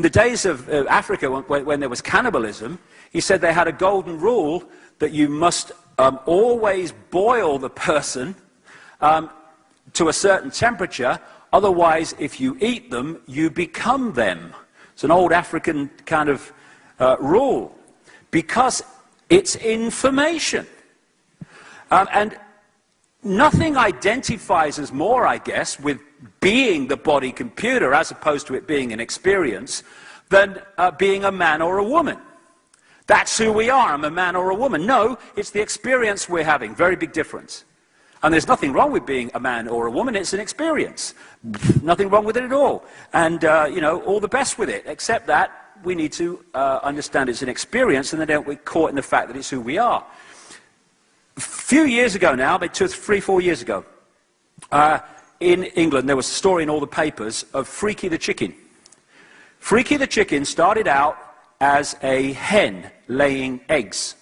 In the days of Africa, when there was cannibalism, he said they had a golden rule that you must always boil the person to a certain temperature, otherwise if you eat them, you become them. It's an old African kind of rule, because it's information. And nothing identifies us more, I guess, with being the body computer as opposed to it being an experience than being a man or a woman. That's who we are. I'm a man or a woman. No, it's the experience we're having. Very big difference. And there's nothing wrong with being a man or a woman. It's an experience. Nothing wrong with it at all. And, you know, all the best with it, except that we need to understand it's an experience, and then don't get caught in the fact that it's who we are. A few years ago now, about 2, 3, 4 years ago, in England, there was a story in all the papers of Freaky the chicken. Freaky the chicken started out as a hen laying eggs,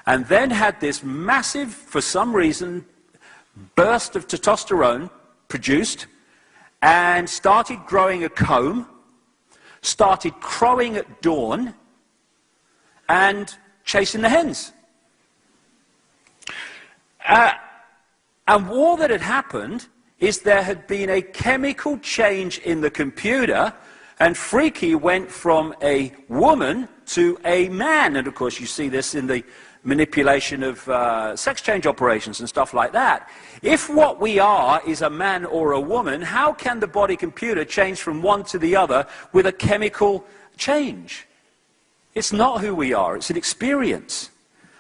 and then had this massive, for some reason, burst of testosterone produced, and started growing a comb, started crowing at dawn, and chasing the hens. And all that had happened is there had been a chemical change in the computer, and Freaky went from a woman to a man. And of course you see this in the manipulation of sex change operations and stuff like that. If what we are is a man or a woman, how can the body computer change from one to the other with a chemical change? It's not who we are, it's an experience.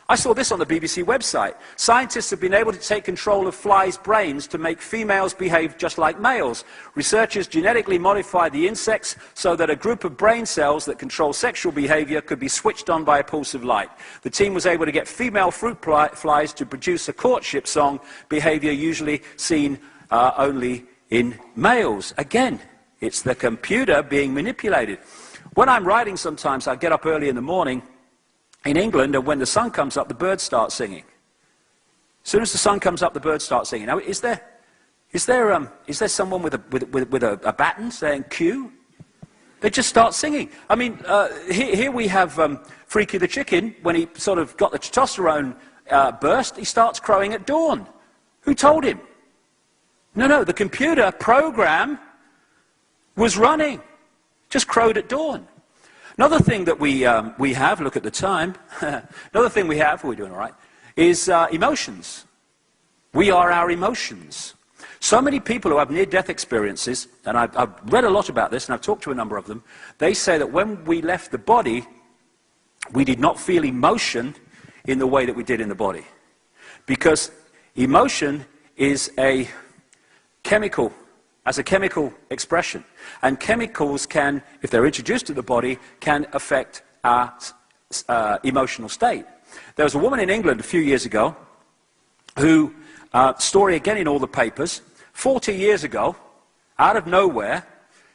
I saw this on the BBC website. Scientists have been able to take control of flies' brains to make females behave just like males. Researchers genetically modified the insects so that a group of brain cells that control sexual behavior could be switched on by a pulse of light. The team was able to get female fruit flies to produce a courtship song, behavior usually seen only in males. Again, it's the computer being manipulated. When I'm writing sometimes, I get up early in the morning in England, and when the sun comes up, the birds start singing. As soon as the sun comes up, the birds start singing. Now, is there someone with a baton saying cue? They just start singing. I mean, here we have Freaky the chicken. When he sort of got the testosterone burst, he starts crowing at dawn. Who told him? No, the computer program was running. Just crowed at dawn. Another thing that we have, look at the time, another thing we have, we're doing all right, is emotions. We are our emotions. So many people who have near-death experiences, and I've read a lot about this, and I've talked to a number of them, they say that when we left the body, we did not feel emotion in the way that we did in the body. Because emotion is a chemical expression. And chemicals can, if they're introduced to the body, can affect our emotional state. There was a woman in England a few years ago who, story again in all the papers, 40 years ago, out of nowhere,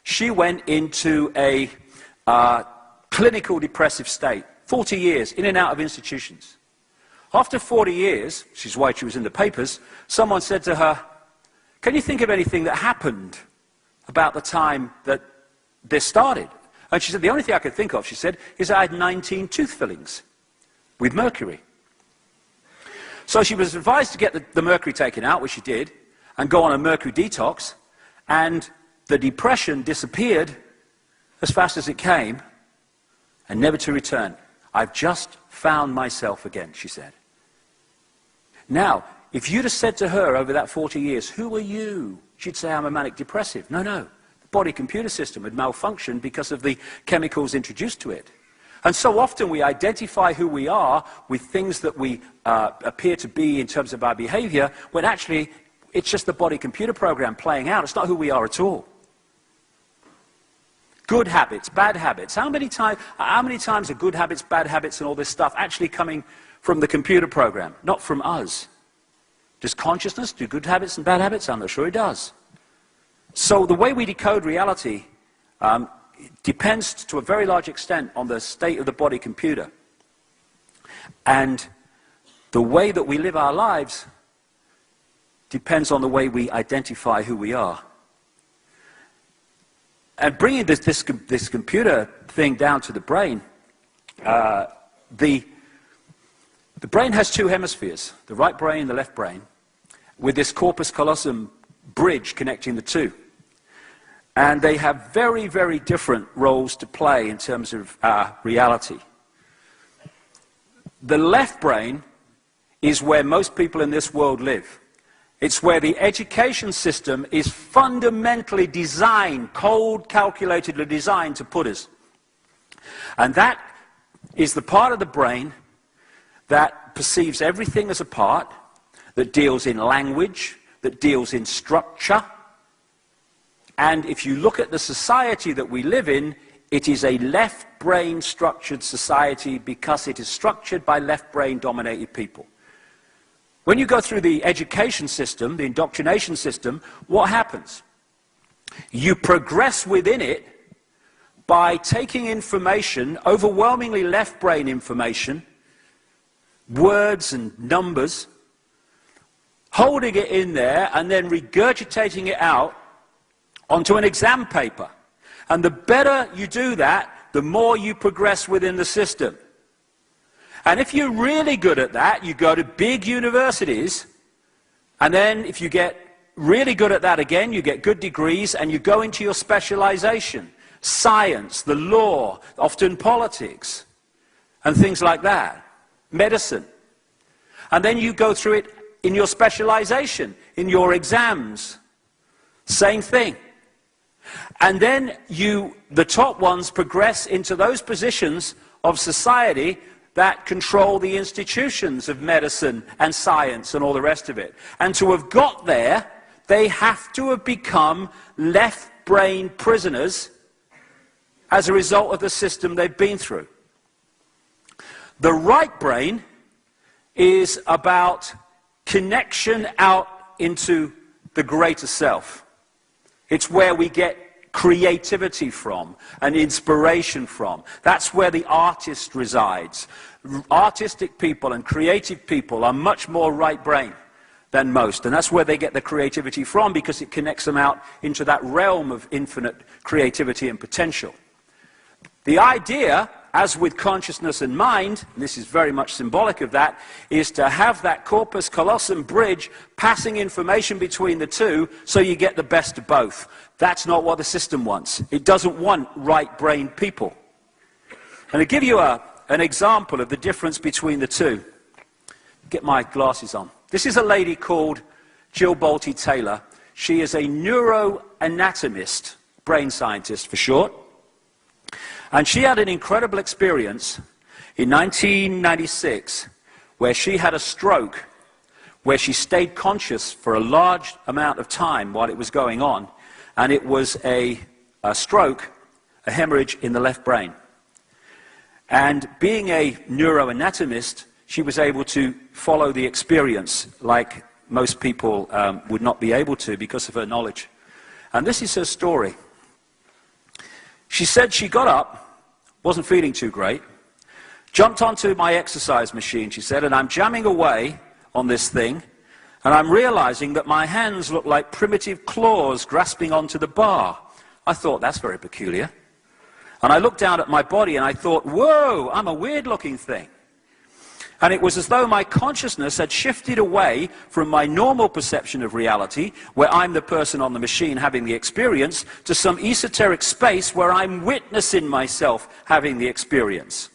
she went into a clinical depressive state. 40 years, in and out of institutions. After 40 years, which is why she was in the papers, someone said to her, "Can you think of anything that happened about the time that this started?" And she said, "The only thing I could think of," she said, "is I had 19 tooth fillings with mercury." So she was advised to get the mercury taken out, which she did, and go on a mercury detox, and the depression disappeared as fast as it came, and never to return. "I've just found myself again," she said. Now, if you'd have said to her over that 40 years, "Who are you?" she'd say, "I'm a manic depressive." No. The body-computer system had malfunctioned because of the chemicals introduced to it. And so often we identify who we are with things that we appear to be in terms of our behavior, when actually it's just the body-computer program playing out. It's not who we are at all. Good habits, bad habits. How many times are good habits, bad habits, and all this stuff actually coming from the computer program, not from us? Does consciousness do good habits and bad habits? I'm not sure it does. So the way we decode reality depends to a very large extent on the state of the body computer. And the way that we live our lives depends on the way we identify who we are. And bringing this computer thing down to the brain, the brain has two hemispheres, the right brain and the left brain, with this corpus callosum bridge connecting the two. And they have very, very different roles to play in terms of reality. The left brain is where most people in this world live. It's where the education system is fundamentally designed, cold, calculatedly designed to put us. And that is the part of the brain that perceives everything as a part, that deals in language, that deals in structure. And if you look at the society that we live in, it is a left-brain structured society because it is structured by left-brain dominated people. When you go through the education system, the indoctrination system, what happens? You progress within it by taking information, overwhelmingly left-brain information, words and numbers, holding it in there and then regurgitating it out onto an exam paper. And the better you do that, the more you progress within the system. And if you're really good at that, you go to big universities, and then if you get really good at that again, you get good degrees, and you go into your specialization. Science, the law, often politics, and things like that. Medicine. And then you go through it in your specialization, in your exams. Same thing. And then the top ones progress into those positions of society that control the institutions of medicine and science and all the rest of it. And to have got there, they have to have become left-brain prisoners as a result of the system they've been through. The right brain is about connection out into the greater self. It's where we get creativity from and inspiration from. That's where the artist resides. Artistic people and creative people are much more right-brain than most, and that's where they get the creativity from, because it connects them out into that realm of infinite creativity and potential. The idea, as with consciousness and mind, and this is very much symbolic of that, is to have that corpus callosum bridge passing information between the two so you get the best of both. That's not what the system wants. It doesn't want right-brained people. And to give you an example of the difference between the two, get my glasses on. This is a lady called Jill Bolte Taylor. She is a neuroanatomist, brain scientist for short. And she had an incredible experience in 1996 where she had a stroke, where she stayed conscious for a large amount of time while it was going on. And it was a stroke, a hemorrhage in the left brain. And being a neuroanatomist, she was able to follow the experience like most people would not be able to because of her knowledge. And this is her story. She said she got up, wasn't feeling too great, jumped onto my exercise machine, she said, and I'm jamming away on this thing, and I'm realizing that my hands look like primitive claws grasping onto the bar. I thought, that's very peculiar. And I looked down at my body and I thought, whoa, I'm a weird-looking thing. And it was as though my consciousness had shifted away from my normal perception of reality, where I'm the person on the machine having the experience, to some esoteric space where I'm witnessing myself having the experience.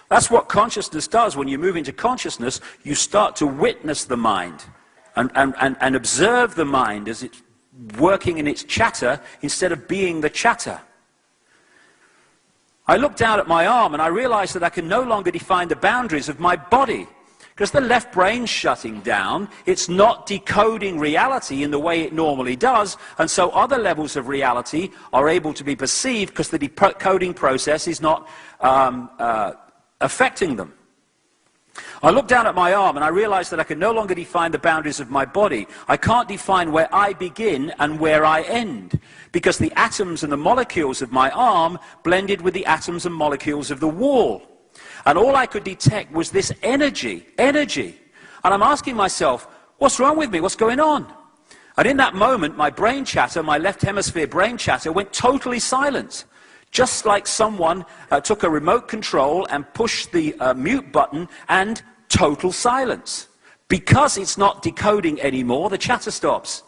That's what consciousness does. When you move into consciousness, you start to witness the mind and observe the mind as it's working in its chatter instead of being the chatter. I looked down at my arm and I realized that I can no longer define the boundaries of my body. Because the left brain's shutting down, it's not decoding reality in the way it normally does, and so other levels of reality are able to be perceived because the decoding process is not affecting them. I looked down at my arm and I realized that I can no longer define the boundaries of my body. I can't define where I begin and where I end, because the atoms and the molecules of my arm blended with the atoms and molecules of the wall. And all I could detect was this energy. And I'm asking myself, what's wrong with me? What's going on? And in that moment, my brain chatter, my left hemisphere brain chatter, went totally silent. Just like someone took a remote control and pushed the mute button, and total silence. Because it's not decoding anymore, the chatter stops.